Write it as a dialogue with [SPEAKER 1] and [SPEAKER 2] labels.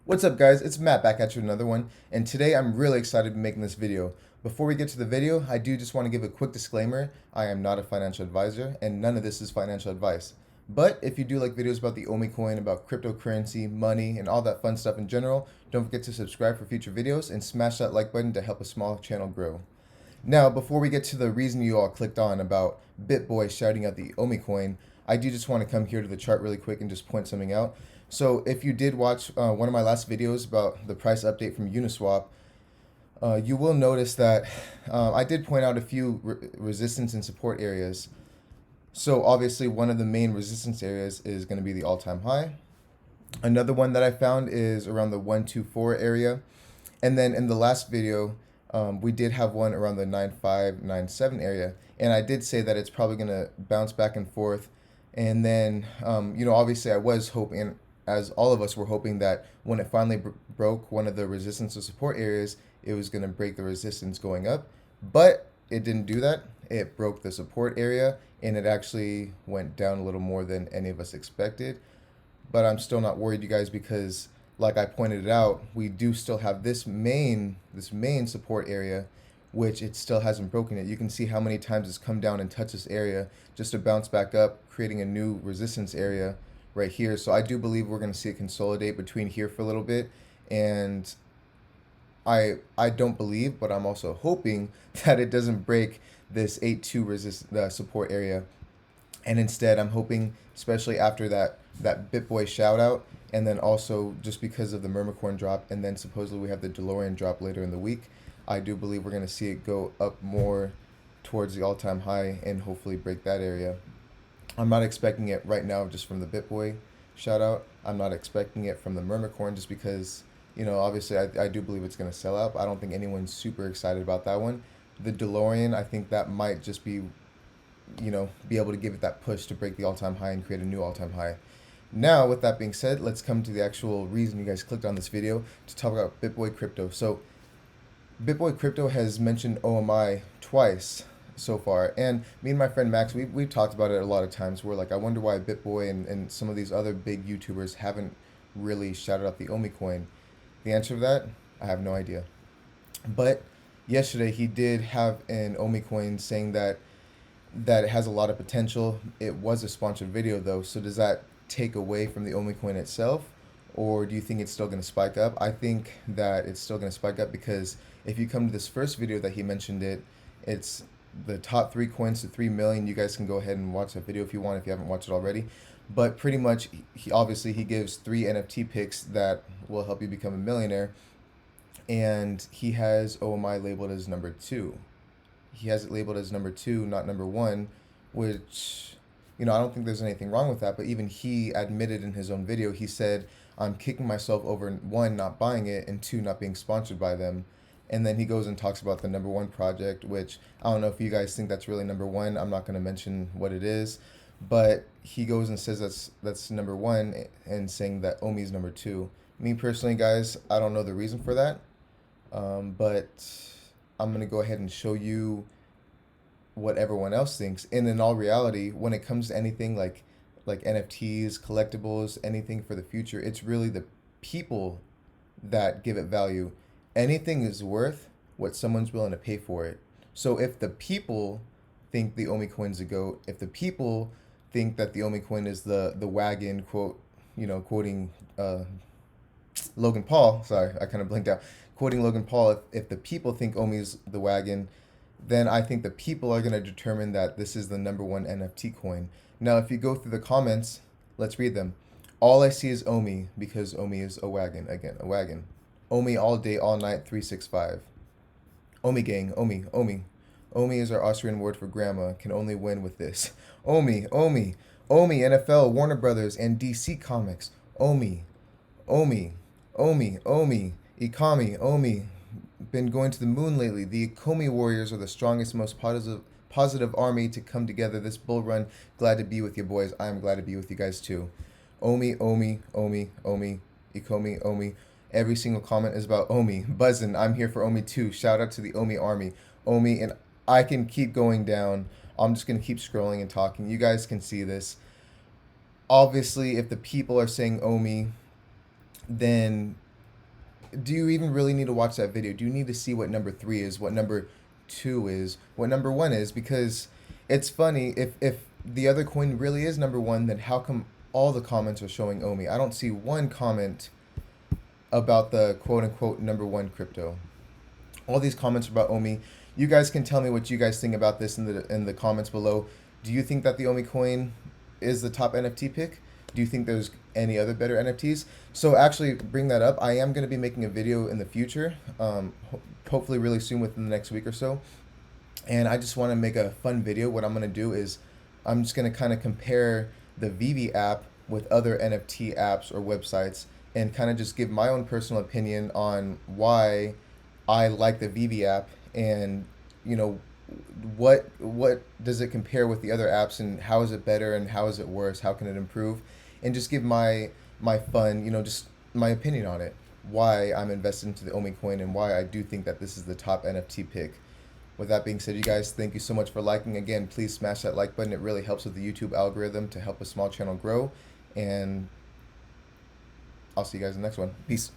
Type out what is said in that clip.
[SPEAKER 1] What's up guys, it's Matt back at you with another one, and today I'm really excited to be making this video. Before we get to the video, I do just want to give a quick disclaimer. I am not a financial advisor, and none of this is financial advice. But if you do like videos about the Omi coin, about cryptocurrency, money, and all that fun stuff in general, don't forget to subscribe for future videos and smash that like button to help a small channel grow. Now, before we get to the reason you all clicked on about Bitboy shouting out the Omi coin, I do just want to come here to the chart really quick and just point something out. So if you did watch one of my last videos about the price update from Uniswap, you will notice that I did point out a few resistance and support areas. So obviously one of the main resistance areas is going to be the all-time high. Another one that I found is around the 124 area. And then in the last video, we did have one around the 9597 area. And I did say that it's probably going to bounce back and forth. And then, obviously I was hoping, as all of us were hoping, that when it finally broke one of the resistance or support areas, it was going to break the resistance going up. But it didn't do that. It broke the support area and it actually went down a little more than any of us expected. But I'm still not worried, you guys, because like I pointed out, we do still have this main support area, which it still hasn't broken it. You can see how many times it's come down and touched this area just to bounce back up, creating a new resistance area right here. So I do believe we're going to see it consolidate between here for a little bit, and I don't believe, but I'm also hoping that it doesn't break this 8-2 support area, and instead I'm hoping, especially after that Bitboy shout out, and then also just because of the Mermicorn drop, and then supposedly we have the DeLorean drop later in the week, I do believe we're going to see it go up more towards the all-time high and hopefully break that area. I'm not expecting it right now just from the Bitboy shout out. I'm not expecting it from the Mermicorn just because, obviously I do believe it's going to sell out. I don't think anyone's super excited about that one. The DeLorean, I think that might just be able to give it that push to break the all-time high and create a new all-time high. Now, with that being said, let's come to the actual reason you guys clicked on this video to talk about Bitboy Crypto. So, Bitboy Crypto has mentioned OMI twice so far, and me and my friend Max, we've talked about it a lot of times. We're like, I wonder why Bitboy and some of these other big YouTubers haven't really shouted out the Omi coin. The answer to that, I have no idea. But yesterday he did have an Omi coin saying that it has a lot of potential. It was a sponsored video though, so does that take away from the Omi coin itself, or do you think it's still going to spike up? I think that it's still going to spike up because if you come to this first video that he mentioned it's the top 3 coins to 3 million. You guys can go ahead and watch that video if you want, if you haven't watched it already. But pretty much, he gives 3 NFT picks that will help you become a millionaire, and he has OMI labeled as number 2. He has it labeled as number 2, not number 1, which, I don't think there's anything wrong with that. But even he admitted in his own video, he said, I'm kicking myself over, 1, not buying it, and 2, not being sponsored by them. And then he goes and talks about the number 1 project, which I don't know if you guys think that's really number 1. I'm not going to mention what it is, but he goes and says that's number 1 and saying that Omi is number 2. Me personally, guys, I don't know the reason for that, but I'm going to go ahead and show you what everyone else thinks. And in all reality, when it comes to anything like NFTs, collectibles, anything for the future, it's really the people that give it value. Anything is worth what someone's willing to pay for it. So if the people think the Omi coin's a goat, if the people think that the Omi coin is the wagon, quoting Logan Paul, sorry, I kind of blinked out, quoting Logan Paul, if the people think Omi's the wagon, then I think the people are going to determine that this is the number 1 NFT coin. Now, if you go through the comments, let's read them. All I see is Omi because Omi is a wagon. Again, a wagon. Omi all day, all night, 365. Omi gang, Omi, Omi. Omi is our Austrian word for grandma. Can only win with this. Omi, Omi, Omi, NFL, Warner Brothers, and DC Comics. Omi, Omi, Omi, Omi, Ecomi, Omi. Been going to the moon lately. The Ecomi warriors are the strongest, most positive army to come together this bull run. Glad to be with you, boys. I am glad to be with you guys too. Omi, Omi, Omi, Omi, Ecomi, Omi. Every single comment is about Omi. Buzzin', I'm here for Omi too. Shout out to the Omi army. Omi, and I can keep going down. I'm just going to keep scrolling and talking. You guys can see this. Obviously, if the people are saying Omi, then do you even really need to watch that video? Do you need to see what number 3 is, what number 2 is, what number 1 is? Because it's funny, if the other coin really is number 1, then how come all the comments are showing Omi? I don't see one comment about the quote unquote number 1 crypto. All these comments are about Omi. You guys can tell me what you guys think about this in the comments below. Do you think that the Omi coin is the top NFT pick? Do you think there's any other better NFTs? So actually, bring that up. I am going to be making a video in the future, hopefully really soon, within the next week or so. And I just want to make a fun video. What I'm going to do is I'm just going to kind of compare the Vivi app with other NFT apps or websites and kind of just give my own personal opinion on why I like the Vivi app, and you know what does it compare with the other apps, and how is it better and how is it worse, how can it improve, and just give my fun, just my opinion on it, why I'm invested into the Omi coin and why I do think that this is the top NFT pick. With that being said, you guys, thank you so much for liking. Again, please smash that like button. It really helps with the YouTube algorithm to help a small channel grow. And I'll see you guys in the next one. Peace.